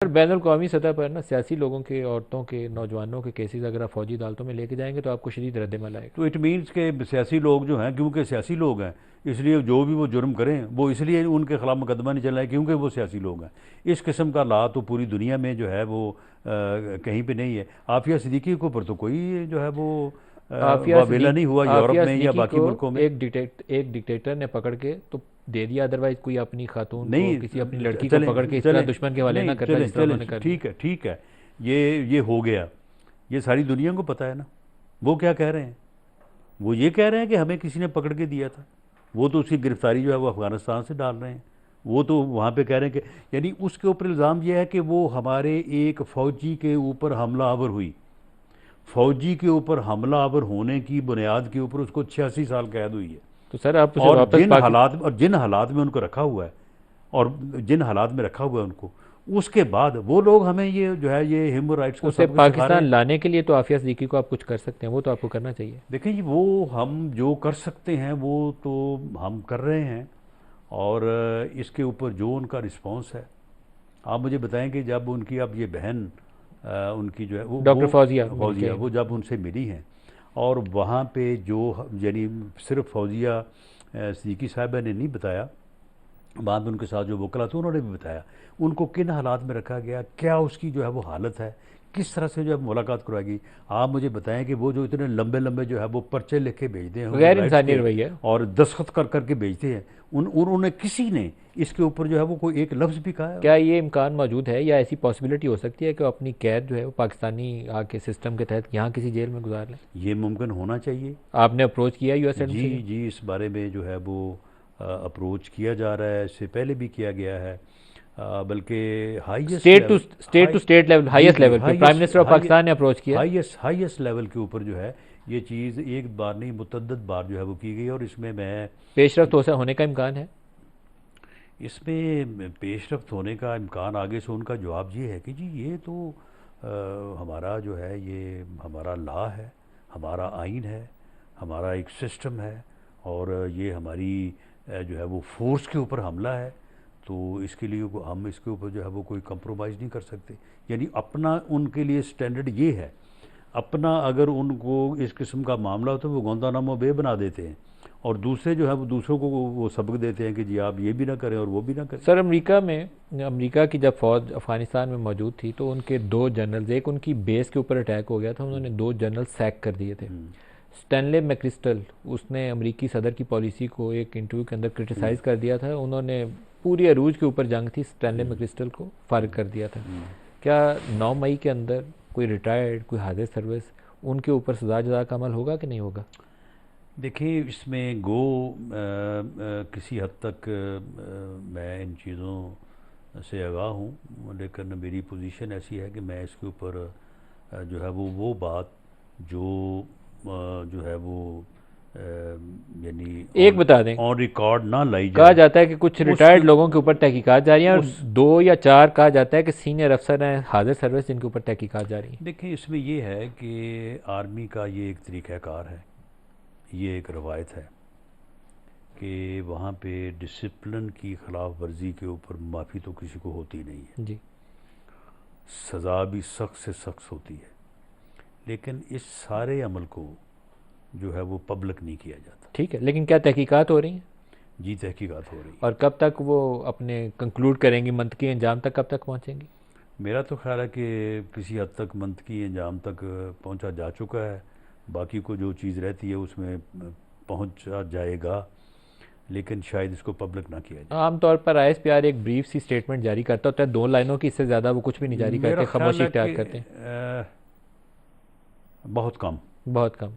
पर बैनुल-अक़वामी सतह पर ना सियासी लोगों के, औरतों के, नौजवानों के केसेस अगर आप फौजी अदालतों में लेके जाएंगे तो आपको शदीद रद्दमल आएगा। तो इट मीन्स के सियासी लोग जो हैं, क्योंकि सियासी लोग हैं, इसलिए जो भी वो जुर्म करें वो इसलिए उनके खिलाफ मुकदमा नहीं चल रहा है क्योंकि वो सियासी लोग हैं। इस किस्म का ला तो पूरी दुनिया में जो है वो कहीं पे नहीं है। आफिया सिद्दीकी के ऊपर तो कोई जो है वो वावेला नहीं हुआ यूरोप आफिया में या सिद्दीकी बाकी को मुल्कों में। एक डिक्टेटर ने पकड़ के तो दे दिया, अदरवाइज कोई अपनी खातून को, किसी अपनी नहीं, लड़की को पकड़ के चलें इस तरह चलें, दुश्मन के हवाले ना नहीं करता चलें जिस तरह चलें, उन्होंने कर दिया। ठीक है ठीक है। ये हो गया, ये सारी दुनिया को पता है ना। वो क्या कह रहे हैं? वो ये कह रहे हैं कि हमें किसी ने पकड़ के दिया था। वो तो उसकी गिरफ्तारी जो है वो अफ़गानिस्तान से डाल रहे हैं। वो तो वहाँ पे कह रहे हैं कि यानी उसके ऊपर इल्ज़ाम यह है कि वो हमारे एक फ़ौजी के ऊपर हमला आवर हुई। फ़ौजी के ऊपर हमला आवर होने की बुनियाद के ऊपर उसको 86 साल कैद हुई है। तो सर आप उसे और वापस जिन हालात में उनको रखा हुआ है, और जिन हालात में रखा हुआ है उनको, उसके बाद वो लोग हमें ये जो है ये ह्यूमन राइट्स का उसे सब कुछ सिखा रहे पाकिस्तान हैं। लाने के लिए तो आफिया सिद्दीकी को आप कुछ कर सकते हैं, वो तो आपको करना चाहिए। देखिए जी, वो हम जो कर सकते हैं वो तो हम कर रहे हैं। और इसके ऊपर जो उनका रिस्पांस है, आप मुझे बताएं कि जब उनकी अब ये बहन उनकी जो है डॉक्टर फौजिया मिल के फौजिया, वो जब उनसे मिली हैं और वहाँ पे जो यानी सिर्फ फौजिया सिद्दीकी साहिबा ने नहीं बताया, बाद में उनके साथ जो वकला थे उन्होंने भी बताया उनको किन हालात में रखा गया, क्या उसकी जो है वो हालत है, किस तरह से जो है मुलाकात करवाएगी। आप मुझे बताएं कि वो जो इतने लंबे लंबे जो है वो पर्चे लिख के भेजते हैं ह्यूमन गैर राइट्स इंसानी के, रवैया। और दस्तखत कर करके भेजते हैं, उन्होंने किसी ने इसके ऊपर जो है वो कोई एक लफ्ज़ भी कहा है? क्या ये इम्कान मौजूद है या ऐसी पॉसिबिलिटी हो सकती है कि वो अपनी कैद जो है वो पाकिस्तानी आके सिस्टम के तहत यहाँ किसी जेल में गुजार लें? ये मुमकिन होना चाहिए। आपने अप्रोच किया यूएस जी एम्बेसी? जी, इस बारे में जो है वो अप्रोच किया जा रहा है, इससे पहले भी किया गया है। बल्कि highest level, state to state level, जी हाईएस्ट जी, लेवल पे प्राइम मिनिस्टर ऑफ पाकिस्तान ने अप्रोच किया। हाईएस्ट लेवल के ऊपर जो है ये चीज़ एक बार नहीं मुतअद्दिद बार जो है वो की गई। और इसमें मैं पेशरफ्त होने का इम्कान है। इसमें पेशरफ्त होने का इम्कान, आगे से उनका जवाब ये है कि जी ये तो हमारा जो है ये हमारा लॉ है, हमारा आइन है, हमारा एक सिस्टम है, और ये हमारी जो है वो फोर्स के ऊपर हमला है, तो इसके लिए हम इसके ऊपर जो है वो कोई कंप्रोमाइज़ नहीं कर सकते। यानी अपना उनके लिए स्टैंडर्ड ये है। अपना अगर उनको इस किस्म का मामला हो तो वो गुआंतानामो बे बना देते हैं, और दूसरे जो है वो दूसरों को वो सबक देते हैं कि जी आप ये भी ना करें और वो भी ना करें। सर अमेरिका की जब फौज अफगानिस्तान में मौजूद थी तो उनके दो जनरल्स, एक उनकी बेस के ऊपर अटैक हो गया था, उन्होंने दो जनरल सैक कर दिए थे। स्टैनले मैक्रिस्टल, उसने अमेरिकी सदर की पॉलिसी को एक इंटरव्यू के अंदर क्रिटिसाइज़ कर दिया था। उन्होंने पूरी अरूज के ऊपर जंग थी, स्टैनले मैक्रिस्टल को फारिग कर दिया था। क्या 9 मई के अंदर कोई रिटायर्ड, कोई हाजिर सर्विस, उनके ऊपर सजा जजा का अमल होगा कि नहीं होगा? देखिए इसमें किसी हद तक मैं इन चीज़ों से आगाह हूँ, लेकिन मेरी पोजीशन ऐसी है कि मैं इसके ऊपर जो है वो बात जो जो है वो यानी एक बता दें, ऑन रिकॉर्ड ना लाई कहा जाए। जाता है कि कुछ उसके रिटायर्ड लोगों के ऊपर तहकीकात जारी हैं, और उस 2 या 4 कहा जाता है कि सीनियर अफसर हैं हाजिर सर्विस जिनके ऊपर तहकीकात जारी हैं। देखिए इसमें ये है कि आर्मी का ये एक तरीक़ाकार है, ये एक रवायत है कि वहाँ पे डिसिप्लिन की ख़िलाफ़ वर्जी के ऊपर माफ़ी तो किसी को होती नहीं है जी। सज़ा भी सख्त से सख्त होती है, लेकिन इस सारे अमल को जो है वो पब्लिक नहीं किया जाता। ठीक है, लेकिन क्या तहकीकात हो रही हैं? जी तहकीकात हो रही है। और कब तक वो अपने कंक्लूड करेंगी, मंतकी अंजाम तक कब तक पहुँचेंगी? मेरा तो ख्याल है कि किसी हद तक मंतकी अंजाम तक पहुँचा जा चुका है। बाकी को जो चीज़ रहती है उसमें पहुँचा जाएगा, लेकिन शायद इसको पब्लिक ना किया जाए। आमतौर पर ISPR एक ब्रीफ सी स्टेटमेंट जारी करता होता है, 2 लाइनों की, इससे ज़्यादा वो कुछ भी नहीं जारी मेरा करते, ख्याल खामोशी है इख्तियार कि करते हैं। बहुत कम। बहुत कम।